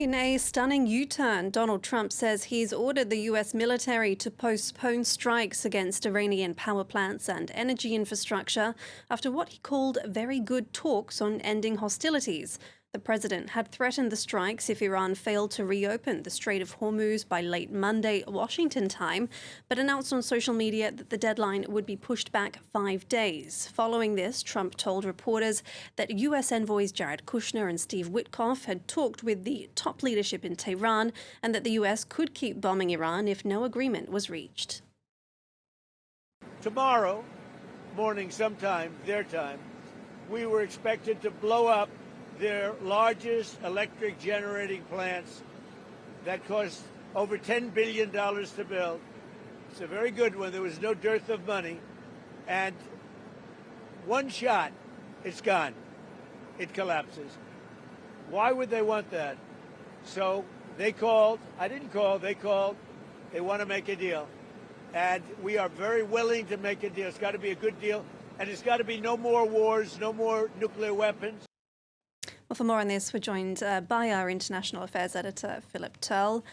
In a stunning U-turn, Donald Trump says he's ordered the US military to postpone strikes against Iranian power plants and energy infrastructure after what he called very good talks on ending hostilities. The president had threatened the strikes if Iran failed to reopen the Strait of Hormuz by late Monday, Washington time, but announced on social media that the deadline would be pushed back 5 days. Following this, Trump told reporters that US envoys Jared Kushner and Steve Witkoff had talked with the top leadership in Tehran and that the US could keep bombing Iran if no agreement was reached. Tomorrow morning, sometime, their time, we were expected to blow up their largest electric generating plants that cost over $10 billion to build. It's a very good one. There was no dearth of money. And one shot, it's gone. It collapses. Why would they want that? So they called. I didn't call. They called. They want to make a deal. And we are very willing to make a deal. It's got to be a good deal. And it's got to be no more wars, no more nuclear weapons. Well, for more on this, we're joined by our international affairs editor, Philip Turle.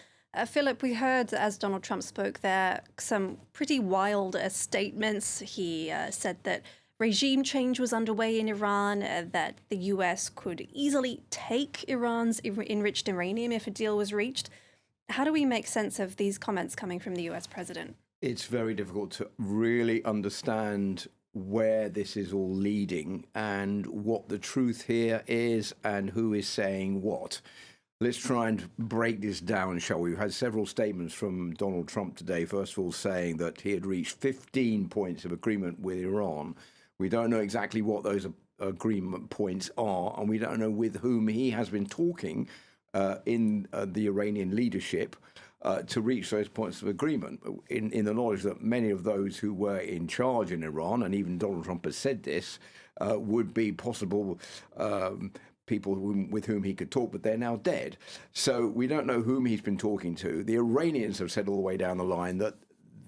Philip, we heard as Donald Trump spoke there some pretty wild statements. He said that regime change was underway in Iran, that the US could easily take Iran's enriched uranium if a deal was reached. How do we make sense of these comments coming from the US president? It's very difficult to really understand where this is all leading and what the truth here is and who is saying what. Let's try and break this down, shall we? We've had several statements from Donald Trump today, first of all saying that he had reached 15 points of agreement with Iran. We don't know exactly what those agreement points are, and we don't know with whom he has been talking in the Iranian leadership to reach those points of agreement, in the knowledge that many of those who were in charge in Iran, and even Donald Trump has said this, would be possible people with whom he could talk, but they're now dead. So we don't know whom he's been talking to. The Iranians have said all the way down the line that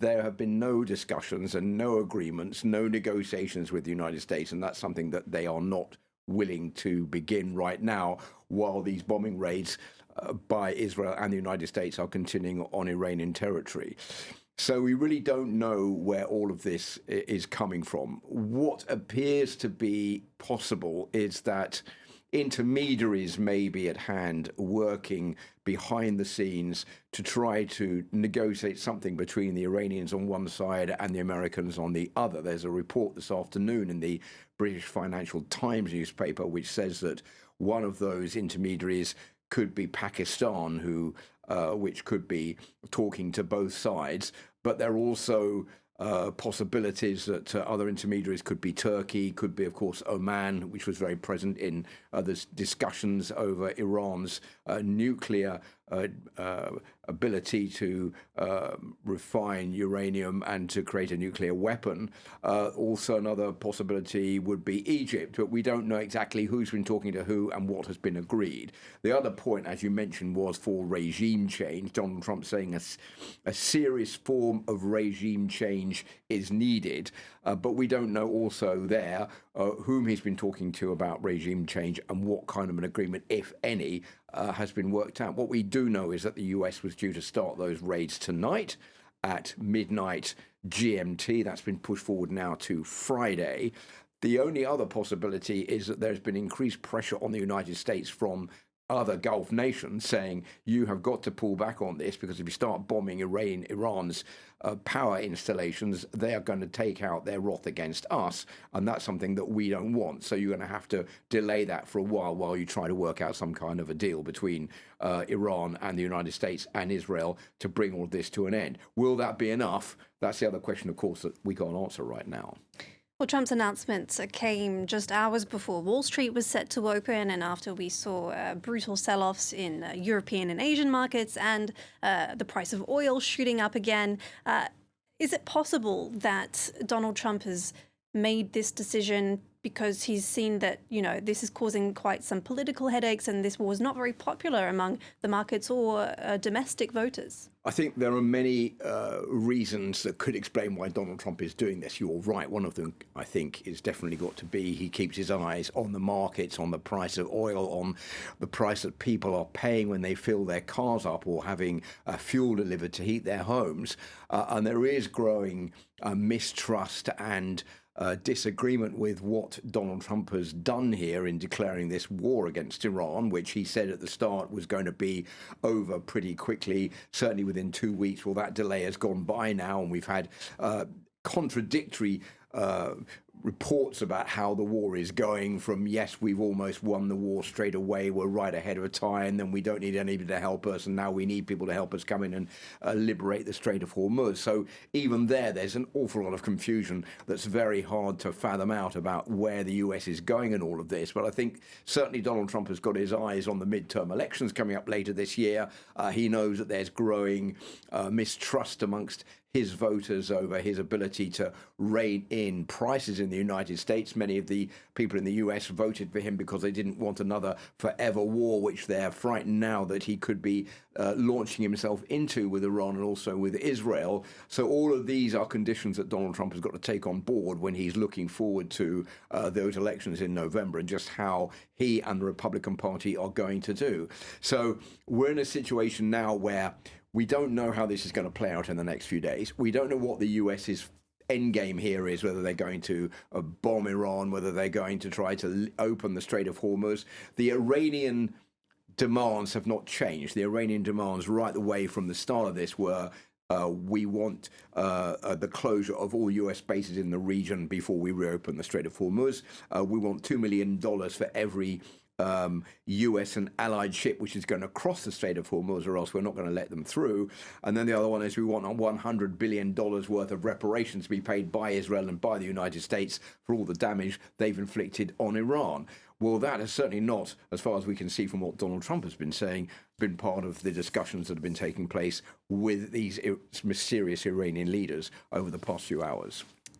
there have been no discussions and no agreements, no negotiations with the United States, and that's something that they are not willing to begin right now while these bombing raids by Israel and the United States are continuing on Iranian territory. So we really don't know where all of this is coming from. What appears to be possible is that intermediaries may be at hand working behind the scenes to try to negotiate something between the Iranians on one side and the Americans on the other. There's a report this afternoon in the British Financial Times newspaper which says that one of those intermediaries could be Pakistan, which could be talking to both sides, but there are also possibilities that other intermediaries could be Turkey, could be, of course, Oman, which was very present in the discussions over Iran's nuclear ability to refine uranium and to create a nuclear weapon. Also, another possibility would be Egypt, but we don't know exactly who's been talking to who and what has been agreed. The other point, as you mentioned, was for regime change. Donald Trump saying a serious form of regime change is needed, but we don't know also there whom he's been talking to about regime change and what kind of an agreement, if any, has been worked out. What we do know is that the US was due to start those raids tonight at midnight GMT. That's been pushed forward now to Friday. The only other possibility is that there's been increased pressure on the United States from other Gulf nations saying you have got to pull back on this because if you start bombing Iran's power installations, they are going to take out their wrath against us, and that's something that we don't want. So you're going to have to delay that for a while you try to work out some kind of a deal between Iran and the United States and Israel to bring all this to an end. Will that be enough? That's the other question, of course, that we can't answer right now. Well, Trump's announcement came just hours before Wall Street was set to open and after we saw brutal sell-offs in European and Asian markets and the price of oil shooting up again. Is it possible that Donald Trump has made this decision because he's seen that, this is causing quite some political headaches and this war is not very popular among the markets or domestic voters? I think there are many reasons that could explain why Donald Trump is doing this. You're right. One of them, I think, is definitely got to be he keeps his eyes on the markets, on the price of oil, on the price that people are paying when they fill their cars up or having fuel delivered to heat their homes. And there is growing mistrust and disagreement with what Donald Trump has done here in declaring this war against Iran, which he said at the start was going to be over pretty quickly, certainly within 2 weeks. Well, that delay has gone by now, and we've had contradictory reports about how the war is going, from yes, we've almost won the war straight away, we're right ahead of time, then we don't need anybody to help us, and now we need people to help us come in and liberate the Strait of Hormuz. So even there's an awful lot of confusion that's very hard to fathom out about where the US is going in all of this. But I think certainly Donald Trump has got his eyes on the midterm elections coming up later this year. He knows that there's growing mistrust amongst his voters over his ability to rein in prices in the United States. Many of the people in the US voted for him because they didn't want another forever war, which they're frightened now that he could be launching himself into with Iran and also with Israel. So all of these are conditions that Donald Trump has got to take on board when he's looking forward to those elections in November, and just how he and the Republican Party are going to do. So we're in a situation now where we don't know how this is going to play out in the next few days. We don't know what the US's endgame here is, whether they're going to bomb Iran, whether they're going to try to open the Strait of Hormuz. The Iranian demands have not changed. The Iranian demands right away from the start of this were we want the closure of all US bases in the region before we reopen the Strait of Hormuz. We want $2 million for every US and allied ship which is going to cross the Strait of Hormuz, or else we're not going to let them through. And then the other one is we want $100 billion worth of reparations to be paid by Israel and by the United States for all the damage they've inflicted on Iran. Well, that has certainly not, as far as we can see from what Donald Trump has been saying, been part of the discussions that have been taking place with these mysterious Iranian leaders over the past few hours.